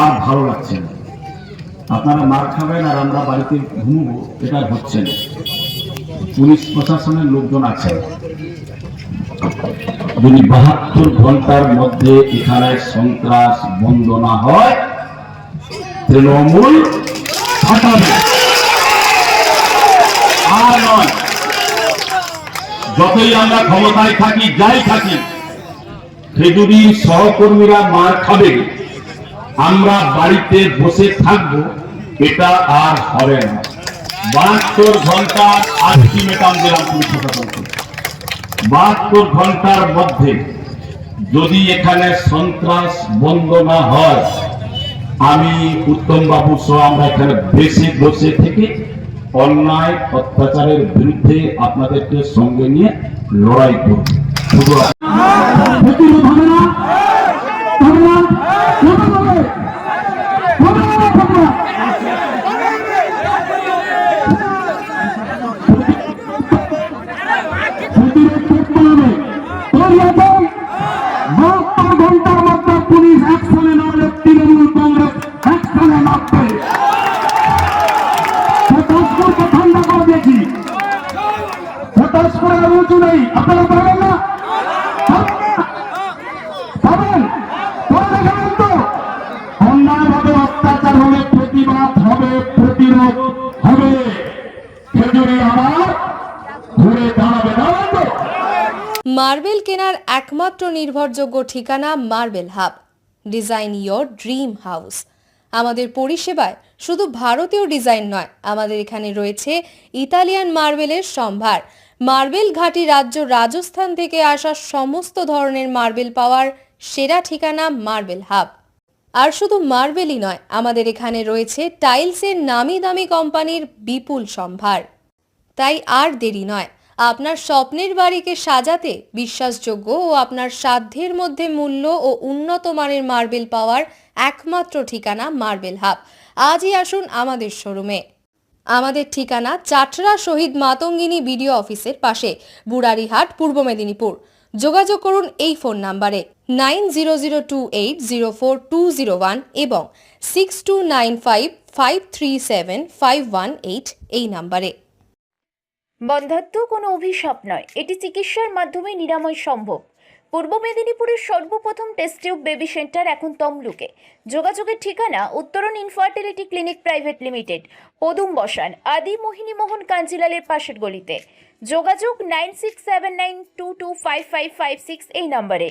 আর ভালো লাগছে না। আপনারা মার খাবেন আর আমরা বাড়িতে ঘুমবো, এটা হচ্ছে না। পুলিশ প্রশাসনের লোকজন আছেন, যদি 72 ঘন্টার মধ্যে এখানে সন্ত্রাস বন্ধ না হয়, তৃণমূল ফাটাবে। আর নয়, যতই আমরা ক্ষমতায় থাকি, যাই থাকি, খেজুরির সহকর্মীরা মার খাবে, আমরা বাড়িতে বসে থাকবো, এটা আর হবে না। 72 ঘন্টা আলটিমেটাম দিলাম পুলিশ প্রশাসনকে। 72 ঘন্টার মধ্যে যদি এখানে সন্ত্রাস বন্ধ না হয়, আমি উত্তম বাবু সহ আমরা এখানে বেশি বসে থেকে অন্যায় অত্যাচারের বিরুদ্ধে আপনাদেরকে সঙ্গে নিয়ে লড়াই করব। পুলিশ অ্যাকশনে নামলে তৃণমূল কংগ্রেস অ্যাকশনে নামবে। ঠান্ডা করে দেখি, হতাশ করে আর উঁচু নেই। আপনারা পারবেন না? পাবেন? দেখাবেন তো? অন্যায়ভাবে অত্যাচার হলে প্রতিবাদ হবে, প্রতিরোধ হবে। খেজুরি আবার ঘুরে দাঁড়াবে না তো। মার্বেল কেনার একমাত্র নির্ভরযোগ্য ঠিকানা marble hub. Design your dream house. আমাদের পরিষেবায় শুধু ভারতীয় ডিজাইন নয়, আমাদের এখানে রয়েছে ইতালিয়ান মার্বেলের সম্ভার। মার্বেল ঘাঁটি রাজ্য রাজস্থান থেকে আসা সমস্ত ধরনের মার্বেল পাওয়ার সেরা ঠিকানা মার্বেল হাব। আর শুধু মার্বেলই নয়, আমাদের এখানে রয়েছে টাইলসের নামি দামি কোম্পানির বিপুল সম্ভার। তাই আর দেরি নয়, আপনার স্বপ্নের বাড়িকে সাজাতে বিশ্বাসযোগ্য ও আপনার সাধ্যের মধ্যে মূল্য ও উন্নত মানের মার্বেল পাওয়ার একমাত্র ঠিকানা মার্বেল হাব। আজই আসুন আমাদের শোরুমে। আমাদের ঠিকানা চাটরা শহীদ মাতঙ্গিনী বিডিও অফিসের পাশে, বুড়ারিহাট, পূর্ব মেদিনীপুর। যোগাযোগ করুন এই ফোন নাম্বারে 9002804201 এবং 6295537518 এই নাম্বারে। বন্ধ্যাত্ব কোনো অভিশাপ নয়, এটি চিকিৎসার মাধ্যমে নিরাময় সম্ভব। পূর্ব মেদিনীপুরের সর্বপ্রথম টেস্ট টিউব বেবি সেন্টার এখন তমলুকে। যোগাযোগের ঠিকানা উত্তরণ ইনফার্টিলিটি ক্লিনিক প্রাইভেট লিমিটেড, পদুম বসান, আদি মোহিনী মোহন কাঞ্জিলালের পাশের গলিতে। যোগাযোগ 9679225556 এই নম্বরে।